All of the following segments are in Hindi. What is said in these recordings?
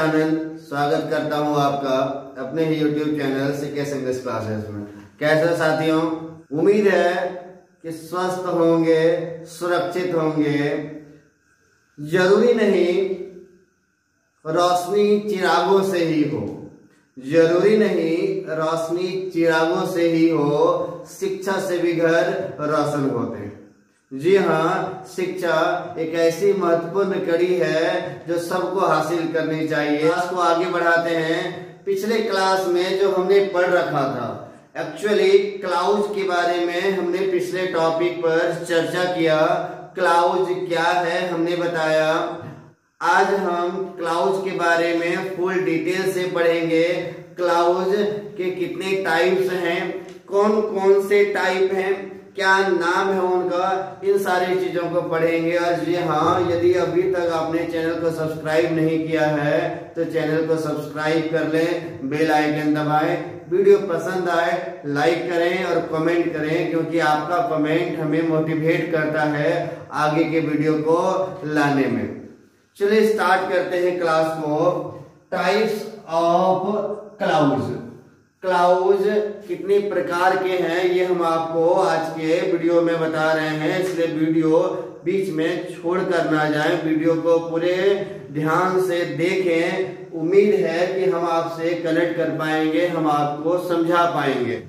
आनंद स्वागत करता हूं आपका अपने ही YouTube channel CKS English classes में। कैसे साथियों, उम्मीद है कि स्वस्थ होंगे, सुरक्षित होंगे। जरूरी नहीं रोशनी चिरागों से ही हो, जरूरी नहीं रोशनी चिरागों से ही हो, शिक्षा से भी घर रोशन होते हैं। जी हाँ, शिक्षा एक ऐसी महत्वपूर्ण कड़ी है जो सबको हासिल करनी चाहिए। क्लास को आगे बढ़ाते हैं। पिछले क्लास में जो हमने पढ़ रखा था, एक्चुअली क्लाउज के बारे में हमने पिछले टॉपिक पर चर्चा किया। क्लाउज क्या है हमने बताया। आज हम क्लाउज के बारे में फुल डिटेल से पढ़ेंगे। क्लाउज के कितने टाइप्स हैं, कौन कौन से टाइप हैं, क्या नाम है उनका, इन सारी चीजों को पढ़ेंगे। और जी हाँ, यदि अभी तक आपने चैनल को सब्सक्राइब नहीं किया है तो चैनल को सब्सक्राइब कर लें, बेल आइकन दबाएं। वीडियो पसंद आए लाइक करें और कमेंट करें, क्योंकि आपका कमेंट हमें मोटिवेट करता है आगे के वीडियो को लाने में। चलिए स्टार्ट करते हैं क्लास को। Types of clause. क्लाउज कितने प्रकार के हैं ये हम आपको आज के वीडियो में बता रहे हैं, इसलिए वीडियो बीच में छोड़ कर ना जाएं, वीडियो को पूरे ध्यान से देखें। उम्मीद है कि हम आपसे कनेक्ट कर पाएंगे, हम आपको समझा पाएंगे।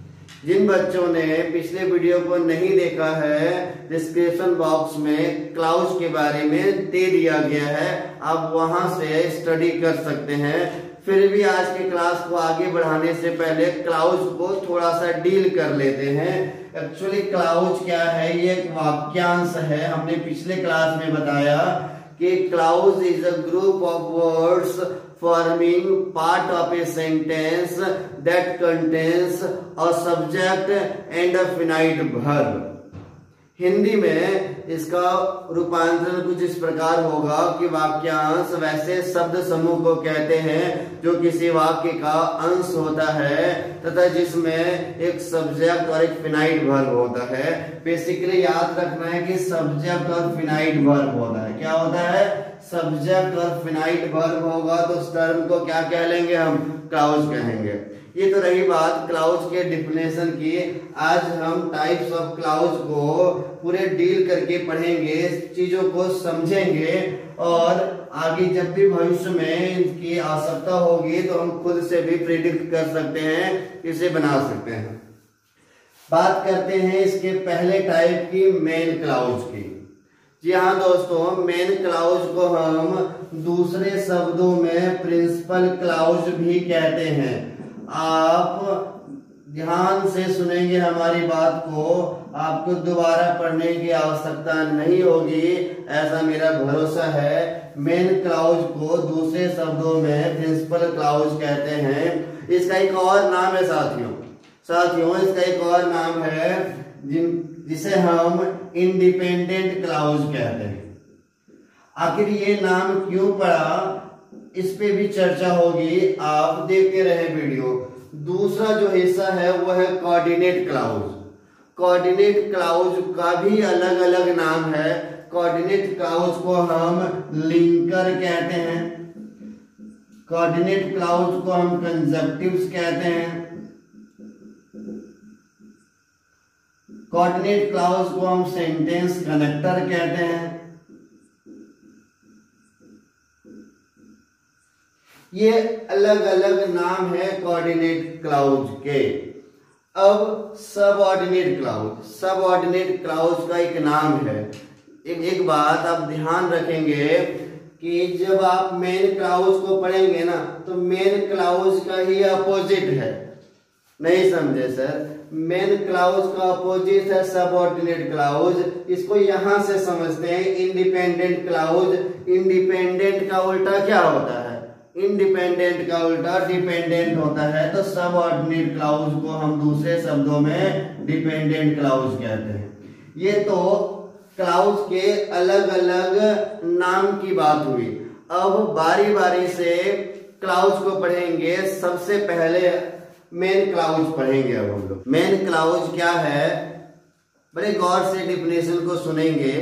जिन बच्चों ने पिछले वीडियो को नहीं देखा है, डिस्क्रिप्शन बॉक्स में क्लाउज के बारे में दे दिया गया है, आप वहां से स्टडी कर सकते हैं। फिर भी आज के क्लास को आगे बढ़ाने से पहले क्लाउज को थोड़ा सा डील कर लेते हैं। एक्चुअली क्लाउज क्या है, ये एक वाक्यांश है। हमने पिछले क्लास में बताया कि clause is a group of words forming part of a sentence that contains a subject and a finite verb। Hindi में इसका रूपांतरण कुछ इस प्रकार होगा कि वाक्यांश वैसे शब्द समूह को कहते हैं जो किसी वाक्य का अंश होता है तथा जिसमें एक सब्जेक्ट और एक फिनाइट वर्ब होता है। बेसिकली याद रखना है कि सब्जेक्ट और फिनाइट वर्ब होता है। क्या होता है? सब्जेक्ट और फिनाइट वर्ब होगा तो उस टर्म को क्या कह लेंगे हम? क्लाउज कहेंगे। ये तो रही बात क्लाउज के डिफिनेशन की। आज हम टाइप्स ऑफ क्लाउज को पूरे डील करके पढ़ेंगे, चीजों को समझेंगे और आगे जब भी भविष्य में इनकी आवश्यकता होगी तो हम खुद से भी प्रिडिक्ट कर सकते हैं, इसे बना सकते हैं। बात करते हैं इसके पहले टाइप की, मेन क्लाउज की। जी हाँ दोस्तों, मेन क्लाउज को हम दूसरे शब्दों में प्रिंसिपल क्लाउज भी कहते हैं। आप ध्यान से सुनेंगे हमारी बात को, आपको दोबारा पढ़ने की आवश्यकता नहीं होगी, ऐसा मेरा भरोसा है। मेन क्लाउज को दूसरे शब्दों में प्रिंसिपल क्लाउज कहते हैं। इसका एक और नाम है साथियों इसका एक और नाम है जिसे हम इंडिपेंडेंट क्लाउज कहते हैं। आखिर ये नाम क्यों पड़ा, इस पे भी चर्चा होगी, आप देखते रहे वीडियो। दूसरा जो हिस्सा है वो है कोऑर्डिनेट क्लाउज। कोऑर्डिनेट क्लाउज का भी अलग अलग नाम है। कोऑर्डिनेट क्लाउज को हम लिंकर कहते हैं, कोऑर्डिनेट क्लाउज को हम कंजक्टिव्स कहते हैं, कोऑर्डिनेट क्लाउज को हम सेंटेंस कनेक्टर कहते हैं। ये अलग अलग नाम है कोऑर्डिनेट क्लाउज के। अब सबऑर्डिनेट क्लाउज का एक नाम है। एक बात आप ध्यान रखेंगे कि जब आप मेन क्लाउज को पढ़ेंगे ना तो मेन क्लाउज का ही अपोजिट है। नहीं समझे सर? मेन क्लाउज का अपोजिट है सबऑर्डिनेट क्लाउज। इसको यहां से समझते हैं, इंडिपेंडेंट क्लाउज। इंडिपेंडेंट का उल्टा क्या होता है? इंडिपेंडेंट का उल्टा डिपेंडेंट होता है। तो सबऑर्डिनेट क्लाउज को हम दूसरे शब्दों में डिपेंडेंट क्लाउज कहते हैं। ये तो क्लाउज के अलग अलग नाम की बात हुई। अब बारी बारी से क्लाउज को पढ़ेंगे। सबसे पहले मेन क्लाउज पढ़ेंगे। अब हम लोग मेन क्लाउज क्या है, बड़े गौर से डिफिनेशन को सुनेंगे।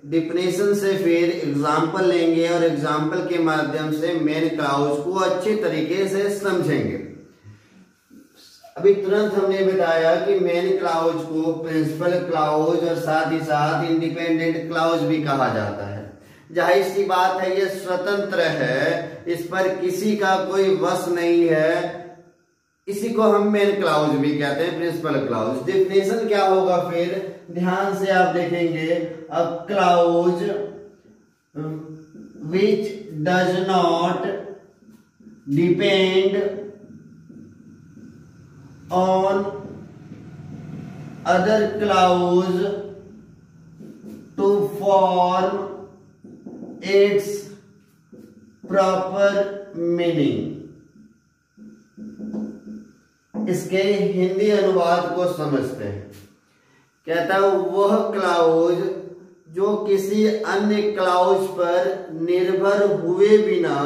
डिफिनेशन से फिर एग्जाम्पल लेंगे और एग्जाम्पल के माध्यम से मेन क्लाउज को अच्छे तरीके से समझेंगे। अभी तुरंत हमने बताया कि मेन क्लाउज को प्रिंसिपल क्लाउज और साथ ही साथ इंडिपेंडेंट क्लाउज भी कहा जाता है। जाहिर सी बात है ये स्वतंत्र है, इस पर किसी का कोई वश नहीं है, इसी को हम मेन क्लाउज भी कहते हैं, प्रिंसिपल क्लाउज। डेफिनेशन क्या होगा फिर ध्यान से आप देखेंगे, a clause which does not depend on other clause to form its proper meaning। इसके हिंदी अनुवाद को समझते हैं। कहता है वह क्लाउज जो किसी अन्य क्लाउज पर निर्भर हुए बिना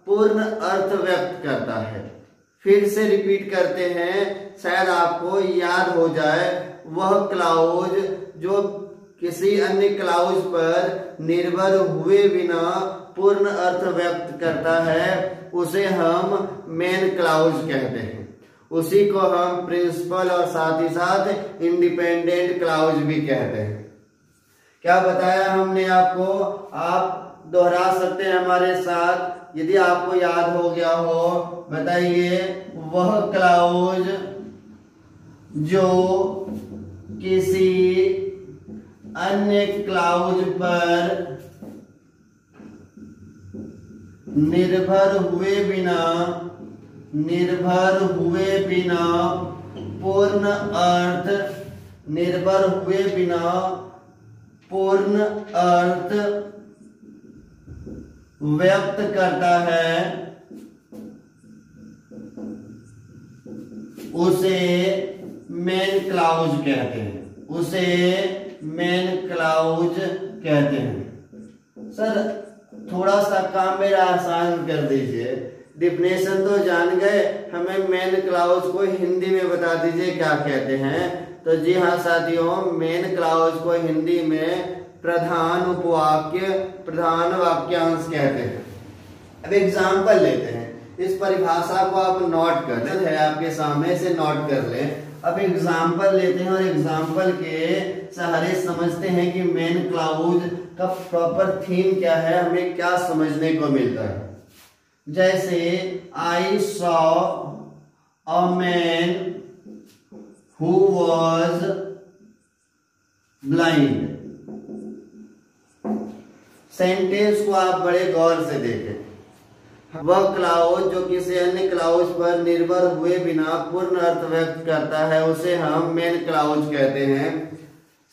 पूर्ण अर्थ व्यक्त करता है। फिर से रिपीट करते हैं, शायद आपको याद हो जाए। वह क्लाउज जो किसी अन्य क्लाउज पर निर्भर हुए बिना पूर्ण अर्थ व्यक्त करता है उसे हम मेन क्लाउज कहते हैं। उसी को हम प्रिंसिपल और साथ ही साथ इंडिपेंडेंट क्लाउज भी कहते हैं। क्या बताया हमने आपको, आप दोहरा सकते हैं हमारे साथ यदि आपको याद हो गया हो। बताइए, वह क्लाउज जो किसी अन्य क्लाउज पर निर्भर हुए बिना पूर्ण अर्थ व्यक्त करता है उसे मेन क्लाउज कहते हैं। सर थोड़ा सा काम मेरा आसान कर दीजिए, डिफिनेशन तो जान गए, हमें मेन क्लाउज को हिंदी में बता दीजिए क्या कहते हैं। तो जी हाँ साथियों, मेन क्लाउज को हिंदी में प्रधान उपवाक्य, प्रधान वाक्यांश कहते हैं। अब एग्जाम्पल लेते हैं, इस परिभाषा को आप नोट कर लें, है आपके सामने से नोट कर लें। अब एग्जाम्पल लेते हैं और एग्जाम्पल के सहारे समझते हैं कि मेन क्लाउज का प्रॉपर थीम क्या है, हमें क्या समझने को मिलता है। जैसे I saw a man who was blind. Sentence को आप बड़े गौर से देखें। वह क्लाउज जो किसी अन्य क्लाउज पर निर्भर हुए बिना पूर्ण अर्थ व्यक्त करता है उसे हम मेन क्लाउज कहते हैं।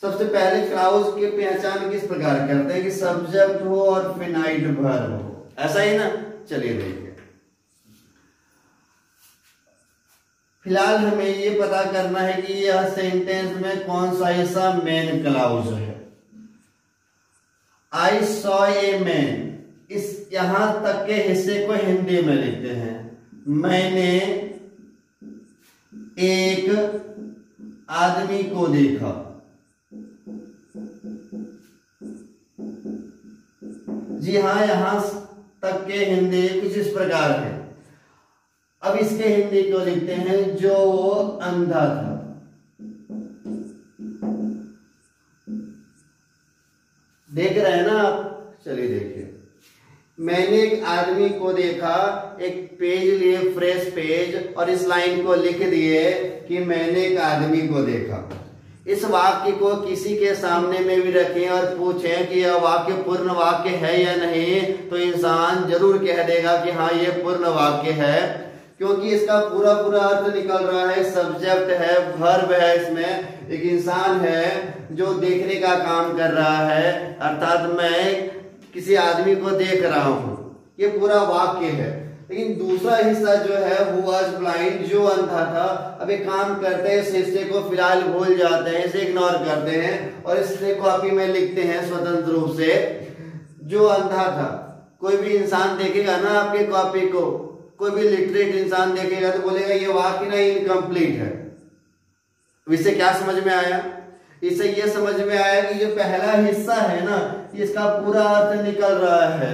सबसे पहले क्लाउज की पहचान किस प्रकार करते हैं कि सब्जेक्ट हो और फिनाइट वर्ब हो, ऐसा ही ना। चलिए देखिए, फिलहाल हमें ये पता करना है कि यह सेंटेंस में कौन सा ऐसा मेन क्लाउज है। आई सॉ ए मैन, इस यहां तक के हिस्से को हिंदी में लिखते हैं, मैंने एक आदमी को देखा। जी हाँ, यहां तक के हिंदी कुछ इस प्रकार है। अब इसके हिंदी को लिखते हैं जो अंधा था। देख रहे हैं ना आप, चलिए देखिए, मैंने एक आदमी को देखा, एक पेज लिए फ्रेश पेज और इस लाइन को लिख दिए कि मैंने एक आदमी को देखा। इस वाक्य को किसी के सामने में भी रखें और पूछें कि यह वाक्य पूर्ण वाक्य है या नहीं, तो इंसान जरूर कह देगा कि हाँ ये पूर्ण वाक्य है, क्योंकि इसका पूरा अर्थ निकल रहा है। सब्जेक्ट है, वर्ब है, इसमें एक इंसान है जो देखने का काम कर रहा है, अर्थात मैं किसी आदमी को देख रहा हूं, ये पूरा वाक्य है। लेकिन दूसरा हिस्सा जो है who was blind, जो अंधा था। अब एक काम करते हैं, इस हिस्से को फिलहाल भूल जाते हैं, इसे इग्नोर करते हैं और इसे कॉपी में लिखते हैं स्वतंत्र रूप से, जो अंधा था। कोई भी इंसान देखेगा ना आपके कॉपी को, कोई भी लिटरेट इंसान देखेगा तो बोलेगा ये वाक्य ना इनकम्प्लीट है। इससे क्या समझ में आया इससे ये समझ में आया कि जो पहला हिस्सा है ना, इसका पूरा अर्थ निकल रहा है,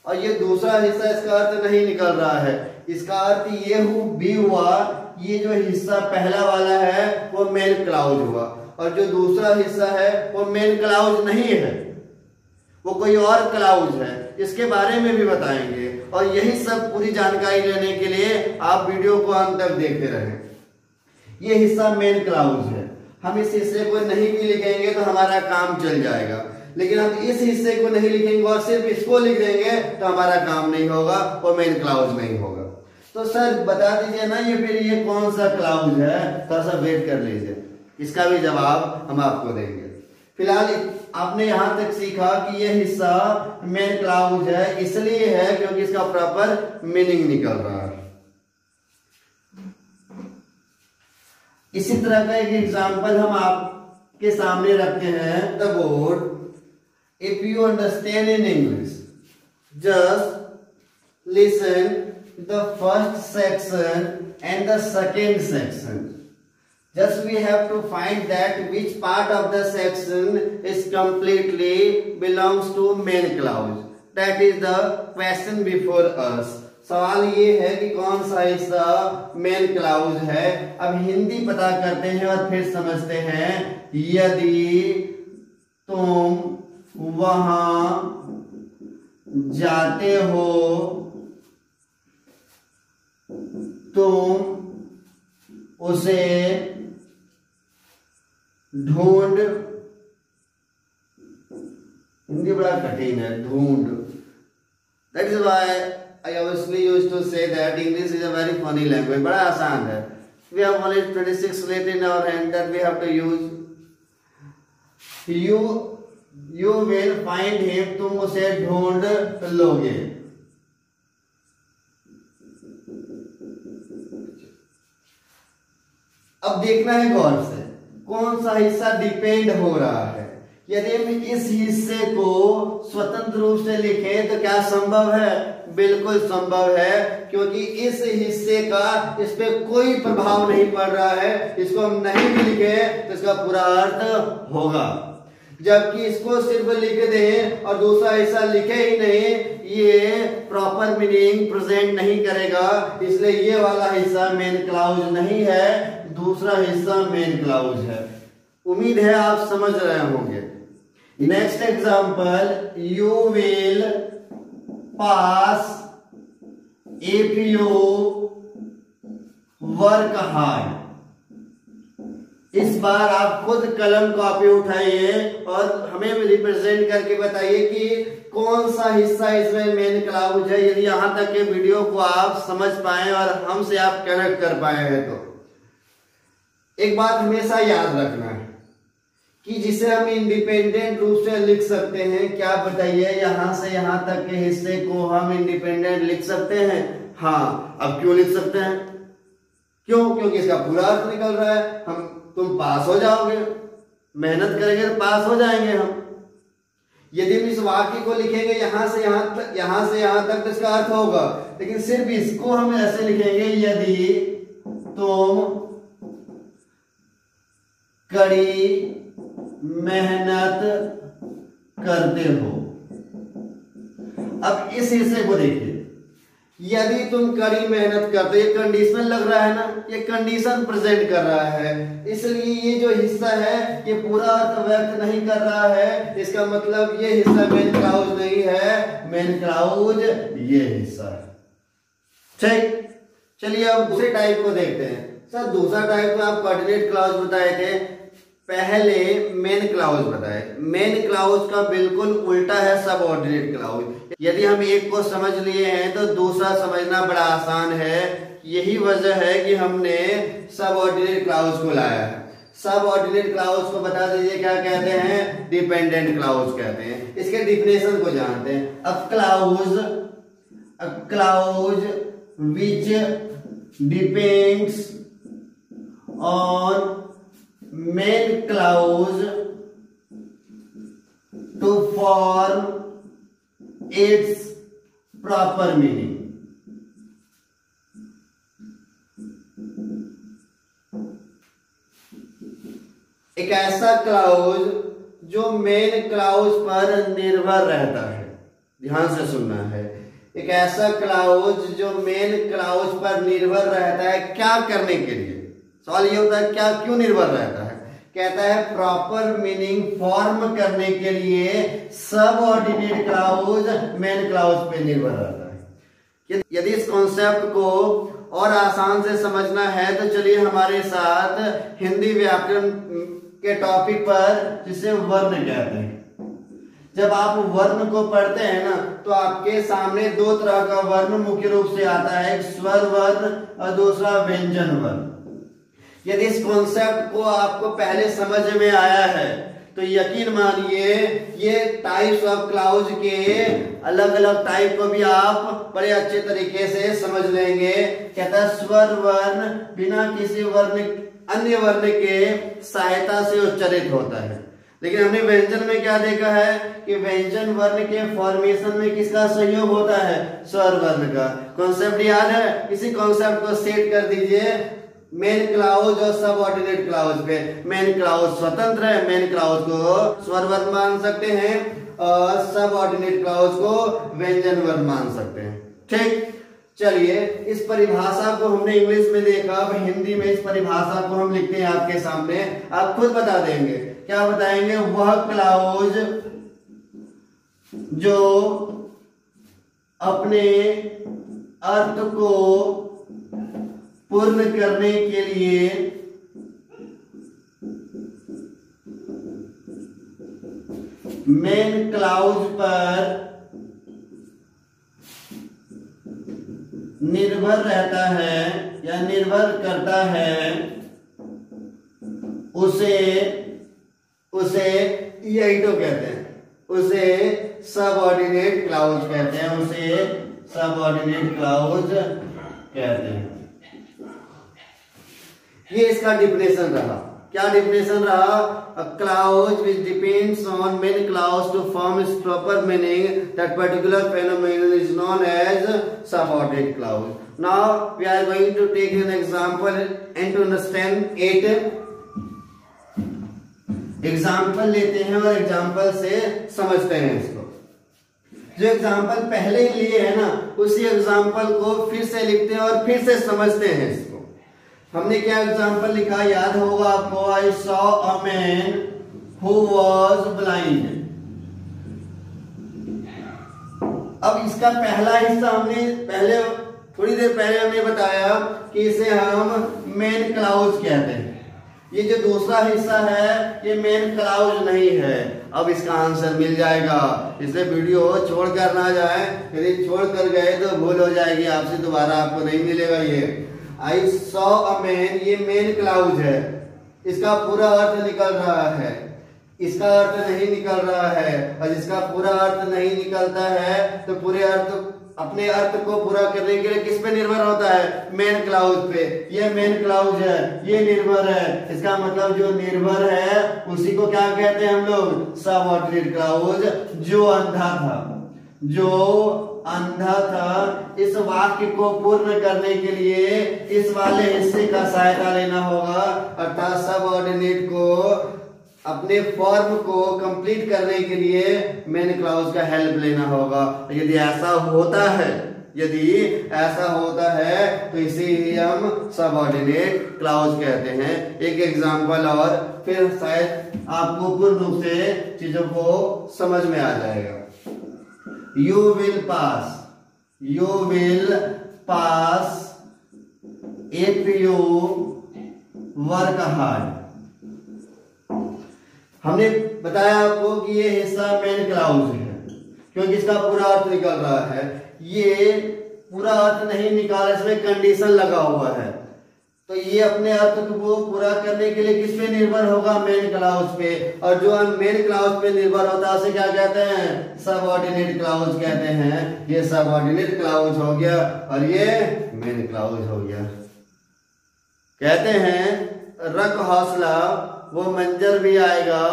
और ये दूसरा हिस्सा इसका अर्थ नहीं निकल रहा है। इसका अर्थ ये भी हुआ, ये जो हिस्सा पहला वाला है वो मेन क्लाउज हुआ, और जो दूसरा हिस्सा है वो मेन क्लाउज नहीं है, वो कोई और क्लाउज है। इसके बारे में भी बताएंगे, और यही सब पूरी जानकारी लेने के लिए आप वीडियो को अंत तक देखते रहें। ये हिस्सा मेन क्लाउज है, हम इस हिस्से को नहीं भी लिखेंगे तो हमारा काम चल जाएगा, लेकिन हम इस हिस्से को नहीं लिखेंगे और सिर्फ इसको लिख देंगे तो हमारा काम नहीं होगा, वो मेन क्लाउज नहीं होगा। तो सर बता दीजिए ना, ये फिर ये कौन सा क्लाउज है, थोड़ा सा वेट कर लीजिए, इसका भी जवाब हम आपको देंगे। फिलहाल आपने यहां तक सीखा कि यह हिस्सा मेन क्लाउज है, इसलिए है क्योंकि इसका प्रॉपर मीनिंग निकल रहा है। इसी तरह का एक एग्जांपल हम आपके सामने रखते हैं। The board, if you understand in English, just listen the first section and the second section. Just we have to find that which part of the section is completely belongs to main clause. That is the question before us. सवाल ये है कि कौन सा हिस्सा मेन क्लाउज है। अब हिंदी पता करते हैं और फिर समझते हैं। यदि तुम वहां जाते हो, तुम उसे ढूंढ, हिंदी बड़ा कठिन है, ढूंढ। That is why I obviously used to say that English is a very funny language. बड़ा आसान है। We have only 26 letters in our hand that we have to use. You will find him. तुम उसे ढूंढ लोगे। अब देखना है गौर से, कौन सा हिस्सा डिपेंड हो रहा है। यदि हम इस हिस्से को स्वतंत्र रूप से लिखें तो क्या संभव है? बिल्कुल संभव है, क्योंकि इस हिस्से का इस पे कोई प्रभाव नहीं पड़ रहा है। इसको हम नहीं भी लिखे तो इसका पूरा अर्थ होगा, जबकि इसको सिर्फ लिख दें और दूसरा हिस्सा लिखे ही नहीं, ये प्रॉपर मीनिंग प्रेजेंट नहीं करेगा। इसलिए ये वाला हिस्सा मेन क्लाउज नहीं है, दूसरा हिस्सा मेन क्लाउज है। उम्मीद है आप समझ रहे होंगे। Next example, you will pass if you work hard. इस बार आप खुद कलम कॉपी उठाइए और हमें रिप्रेजेंट करके बताइए कि कौन सा हिस्सा इसमें मेन क्लाउज है। यदि यहां तक के वीडियो को आप समझ पाए और हमसे आप कनेक्ट कर पाए हैं तो एक बात हमेशा याद रखना है कि जिसे हम इंडिपेंडेंट रूप से लिख सकते हैं। क्या बताइए, यहां से यहां तक के हिस्से को हम इंडिपेंडेंट लिख सकते हैं? हाँ। अब क्यों लिख सकते हैं? क्यों? क्योंकि इसका पूरा अर्थ निकल रहा है। तुम पास हो जाओगे, मेहनत करेंगे तो पास हो जाएंगे हम। यदि हम इस वाक्य को लिखेंगे यहां से यहां तक, यहां से यहां तक, तो इसका अर्थ होगा, लेकिन सिर्फ इसको हम ऐसे लिखेंगे, यदि तुम कड़ी मेहनत करते हो। अब इस हिस्से को देखिए, यदि तुम कड़ी मेहनत करते, ये कंडीशनल लग रहा है ना, ये कंडीशन प्रेजेंट कर रहा है। इसलिए ये जो हिस्सा है ये पूरा अर्थ व्यक्त नहीं कर रहा है। इसका मतलब ये हिस्सा मेन क्लाउज नहीं है, मेन क्लाउज ये हिस्सा है। ठीक, चलिए अब दूसरे टाइप को देखते हैं। सर दूसरा टाइप में आप कोऑर्डिनेट क्लाउज बताए थे, पहले मेन क्लाउज बताए। मेन क्लाउज का बिल्कुल उल्टा है सबऑर्डिनेट क्लाउज। यदि हम एक को समझ लिए हैं तो दूसरा समझना बड़ा आसान है। यही वजह है कि हमने सबऑर्डिनेट क्लाउज को लाया है। सबऑर्डिनेट क्लाउज को बता दीजिए क्या कहते हैं? डिपेंडेंट क्लाउज कहते हैं। इसके डिफिनेशन को जानते हैं। A clause which depends on main clause to form its proper meaning. एक ऐसा क्लाउज जो मेन क्लाउज पर निर्भर रहता है। ध्यान से सुनना है, एक ऐसा क्लाउज जो मेन क्लाउज पर निर्भर रहता है। क्या करने के लिए? सवाल ये होता है क्या, क्यों निर्भर रहता है? कहता है प्रॉपर मीनिंग फॉर्म करने के लिए सबऑर्डिनेट क्लाउज मेन क्लाउज पे निर्भर रहता है। यदि इस कॉन्सेप्ट को और आसान से समझना है तो चलिए हमारे साथ हिंदी व्याकरण के टॉपिक पर, जिसे वर्ण कहते हैं। जब आप वर्ण को पढ़ते हैं ना तो आपके सामने दो तरह का वर्ण मुख्य रूप से आता है, एक स्वर वर्ण और दूसरा व्यंजन वर्ण। यदि इस कॉन्सेप्ट को आपको पहले समझ में आया है तो यकीन मानिए ये टाइप्स ऑफ क्लाउज के अलग अलग टाइप को भी आप बड़े अच्छे तरीके से समझ लेंगे। कहता है स्वर वर्ण बिना किसी वर्ण अन्य वर्ण के सहायता से उच्चारित होता है। लेकिन हमने व्यंजन में क्या देखा है कि व्यंजन वर्ण के फॉर्मेशन में किसका सहयोग होता है? स्वर वर्ण का। कॉन्सेप्ट याद है? इसी कॉन्सेप्ट को सेट कर दीजिए मेन क्लाउज और सबऑर्डिनेट क्लाउज पे। मेन क्लाउज स्वतंत्र है, मेन क्लाउज को स्वर वर्ण मान सकते हैं और सबऑर्डिनेट क्लाउज को व्यंजन वर्ण मान सकते हैं। ठीक, चलिए इस परिभाषा को हमने इंग्लिश में देखा, अब हिंदी में इस परिभाषा को हम लिखते हैं आपके सामने। आप खुद बता देंगे। क्या बताएंगे? वह क्लाउज जो अपने अर्थ को पूर्ण करने के लिए मेन क्लाउज पर निर्भर रहता है या निर्भर करता है, उसे यही तो कहते हैं, उसे सबऑर्डिनेट क्लाउज कहते हैं, उसे सबऑर्डिनेट क्लाउज कहते हैं। ये इसका डिफिनेशन रहा। क्या डिफिनेशन रहा? A clause which depends on main clause to form its proper meaning, that particular phenomenon is known as subordinate clause. Now we are going to take an example and to understand it. Example लेते हैं और एग्जाम्पल से समझते हैं इसको। जो एग्जाम्पल पहले ही लिए है ना, उसी एग्जाम्पल को फिर से लिखते हैं और फिर से समझते हैं इसको। हमने क्या एग्जाम्पल लिखा याद होगा आपको? I saw a man who was blind. अब इसका पहला हिस्सा हमने थोड़ी देर पहले हमने बताया कि इसे हम मेन क्लाउज कहते हैं। ये जो दूसरा हिस्सा है ये मेन क्लाउज नहीं है। अब इसका आंसर मिल जाएगा, इसलिए वीडियो छोड़कर ना जाए। यदि छोड़कर गए तो भूल हो जाएगी आपसे, दोबारा आपको नहीं मिलेगा। ये I saw a man, ये मेन क्लाउज है। इसका पूरा अर्थ निकल रहा है, इसका अर्थ नहीं निकल रहा है। और जिसका पूरा अर्थ नहीं निकलता है तो पूरे अपने अर्थ को पूरा करने के लिए किस पे निर्भर होता है? मेन क्लाउज पे। ये मेन क्लाउज है, ये निर्भर है। इसका मतलब जो निर्भर है उसी को क्या कहते हैं हम लोग? Subordinate clause. जो अंधा था इस वाक्य को पूर्ण करने के लिए इस वाले हिस्से का सहायता लेना होगा, अर्थात सबऑर्डिनेट को अपने फॉर्म को कंप्लीट करने के लिए मेन क्लाउज का हेल्प लेना होगा। यदि ऐसा होता है तो इसे ही हम सबऑर्डिनेट क्लाउज कहते हैं। एक एग्जांपल और फिर शायद आपको पूर्ण रूप से चीजों को समझ में आ जाएगा। You will pass if you work hard। हमने बताया आपको कि ये हिस्सा मेन क्लाउज है क्योंकि इसका पूरा अर्थ निकल रहा है। ये पूरा अर्थ नहीं निकाला, इसमें कंडीशन लगा हुआ है। तो ये अपने अर्थ को पूरा करने के लिए किस पे निर्भर होगा? मेन क्लाउज पे। और जो मेन क्लाउज पे निर्भर होता है उसे क्या कहते हैं? सबऑर्डिनेट क्लाउज कहते हैं। ये सबऑर्डिनेट क्लाउज हो गया और ये मेन क्लाउज हो गया। कहते हैं रख हौसला वो मंजर भी आएगा,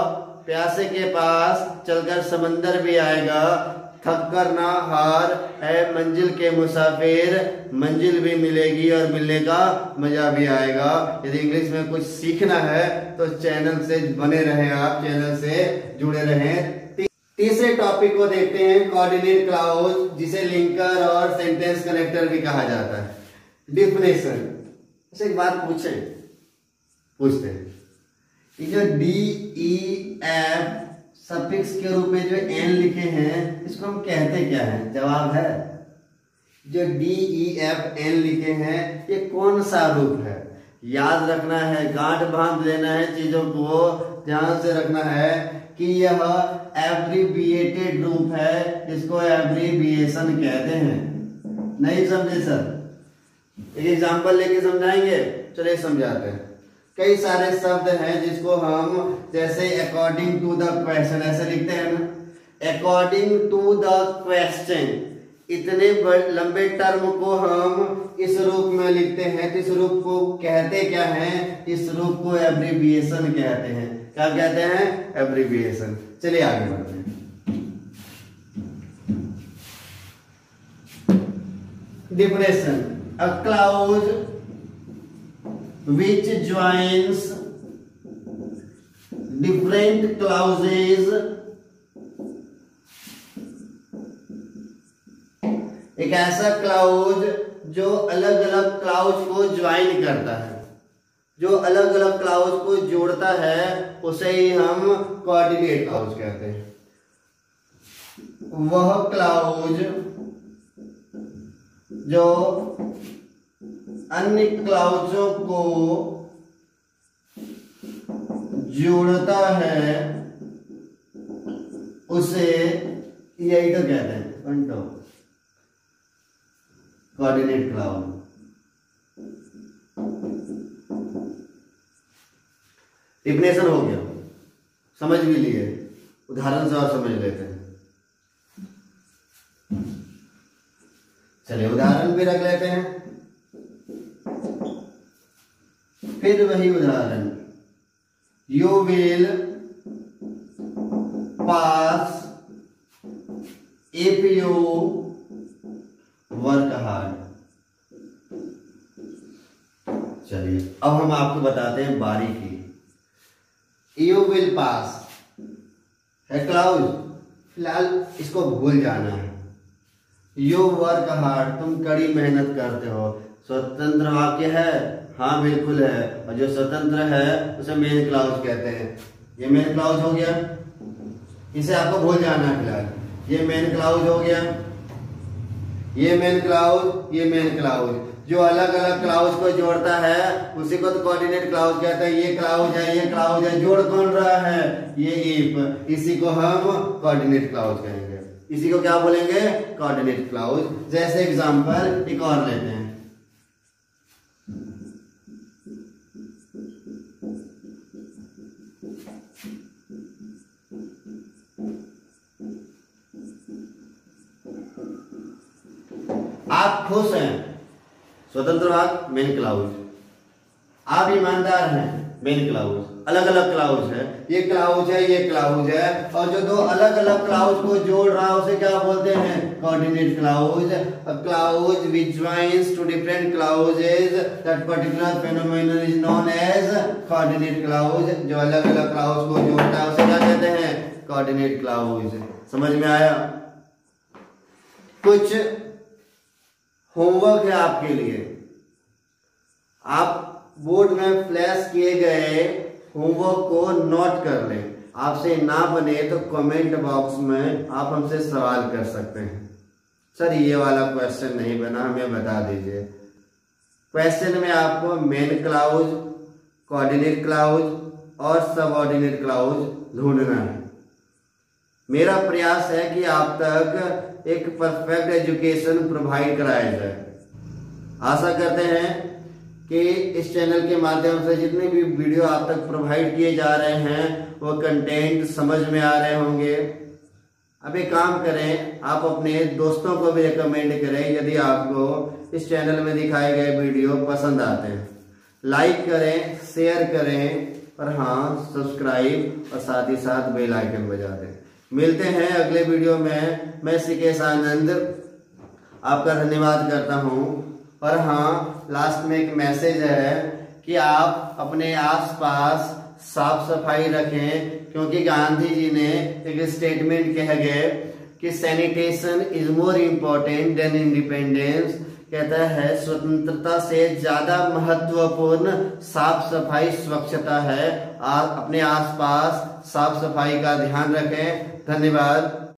प्यासे के पास चलकर समंदर भी आएगा, थक कर ना हार है मंजिल के मुसाफिर, मंजिल भी मिलेगी और मिलने का मजा भी आएगा। यदि इंग्लिश में कुछ सीखना है तो चैनल से बने रहें, आप चैनल से जुड़े रहें। तीसरे टॉपिक को देखते हैं, कोऑर्डिनेट क्लाउज, जिसे लिंकर और सेंटेंस कनेक्टर भी कहा जाता है। डिफिनेशन, ऐसे एक बात पूछते हैं, ये जो DEF सफिक्स के रूप में जो N लिखे हैं, इसको हम कहते क्या है? जवाब है, जो DEF N लिखे हैं ये कौन सा रूप है? याद रखना है, गांठ बांध लेना है चीजों को, ध्यान से रखना है कि यह एब्रिविएटेड रूप है, इसको एब्रिविएशन कहते हैं। नहीं समझे सर? एक एग्जांपल लेके समझाएंगे, चलिए समझाते हैं। कई सारे शब्द हैं जिसको हम जैसे अकॉर्डिंग टू द क्वेश्चन ऐसे लिखते हैं ना, अकॉर्डिंग टू द क्वेश्चन, इतने लंबे टर्म को हम इस रूप में लिखते हैं, तो इस रूप को कहते क्या है? इस रूप को एब्रिविएशन कहते हैं। क्या कहते हैं? एब्रिविएशन। चलिए आगे बढ़ते हैं। Definition, a clause which joins different clauses, एक ऐसा क्लाउज जो अलग अलग क्लाउज को ज्वाइन करता है, जो अलग अलग क्लाउज को जोड़ता है, उसे ही हम कोऑर्डिनेट क्लाउज कहते हैं। वह क्लाउज जो अन्य क्लाउजों को जोड़ता है उसे यही तो कहते हैं कोऑर्डिनेट क्लाउज। डिफिनेशन हो गया, समझ भी लिए, उदाहरण से और समझ लेते हैं। चलिए उदाहरण भी रख लेते हैं, फिर वही उदाहरण, you will pass if you work hard. चलिए अब हम आपको बताते हैं बारीकी। यू विल पास है क्लाउज, फिलहाल इसको भूल जाना है। यू वर्क हार्ड, तुम कड़ी मेहनत करते हो। स्वतंत्र वाक्य है, हाँ बिल्कुल है, और जो स्वतंत्र है उसे मेन क्लाउज कहते हैं। ये मेन क्लाउज हो गया, इसे आपको भूल जाना है फिलहाल। ये मेन क्लाउज हो गया, ये मेन क्लाउज, ये मेन क्लाउज, जो अलग अलग क्लाउज को जोड़ता है उसी को तो कोऑर्डिनेट क्लाउज कहते हैं। ये क्लाउज है, ये क्लाउज है, जोड़ कौन रहा है? ये इफ, इसी को हम कोऑर्डिनेट क्लाउज कहेंगे। इसी को क्या बोलेंगे? Coordinate clause. जैसे एग्जांपल एक और लेते हैं, आप खुश हैं, स्वतंत्र वाक्य मेन क्लाउज। आप ईमानदार हैं, मेन क्लाउज। अलग अलग क्लाउज है, ये क्लाउज है, ये क्लाउज है, और जो दो अलग अलग क्लाउज को जोड़ रहा है उसे क्या बोलते हैं? Coordinate clause. A clause which joins to different clauses that particular phenomenon is known as coordinate clause. जो अलग अलग क्लाउज को जोड़ता है उसे क्या कहते हैं? Coordinate clause. समझ में आया? कुछ होमवर्क है आपके लिए, आप बोर्ड में फ्लैश किए गए होमवर्क को नोट कर लें। आपसे ना बने तो कमेंट बॉक्स में आप हमसे सवाल कर सकते हैं, सर ये वाला क्वेश्चन नहीं बना, हमें बता दीजिए। क्वेश्चन में आपको मेन क्लाउज, कोऑर्डिनेट क्लाउज और सबऑर्डिनेट क्लाउज ढूंढना है। मेरा प्रयास है कि आप तक एक परफेक्ट एजुकेशन प्रोवाइड कराया जाए। आशा करते हैं कि इस चैनल के माध्यम से जितने भी वीडियो आप तक प्रोवाइड किए जा रहे हैं वो कंटेंट समझ में आ रहे होंगे। अब एक काम करें, आप अपने दोस्तों को भी रिकमेंड करें यदि आपको इस चैनल में दिखाए गए वीडियो पसंद आते हैं। लाइक करें, शेयर करें और हाँ सब्सक्राइब और साथ ही साथ बेल आइकन बजा दें। मिलते हैं अगले वीडियो में। मैं सिकेश आनंद आपका धन्यवाद करता हूँ। और हाँ लास्ट में एक मैसेज है कि आप अपने आसपास साफ सफाई रखें, क्योंकि गांधी जी ने एक स्टेटमेंट कह गए कि sanitation is more important then independence. कहता है स्वतंत्रता से ज्यादा महत्वपूर्ण साफ सफाई स्वच्छता है। अपने आसपास साफ सफाई का ध्यान रखें। धन्यवाद।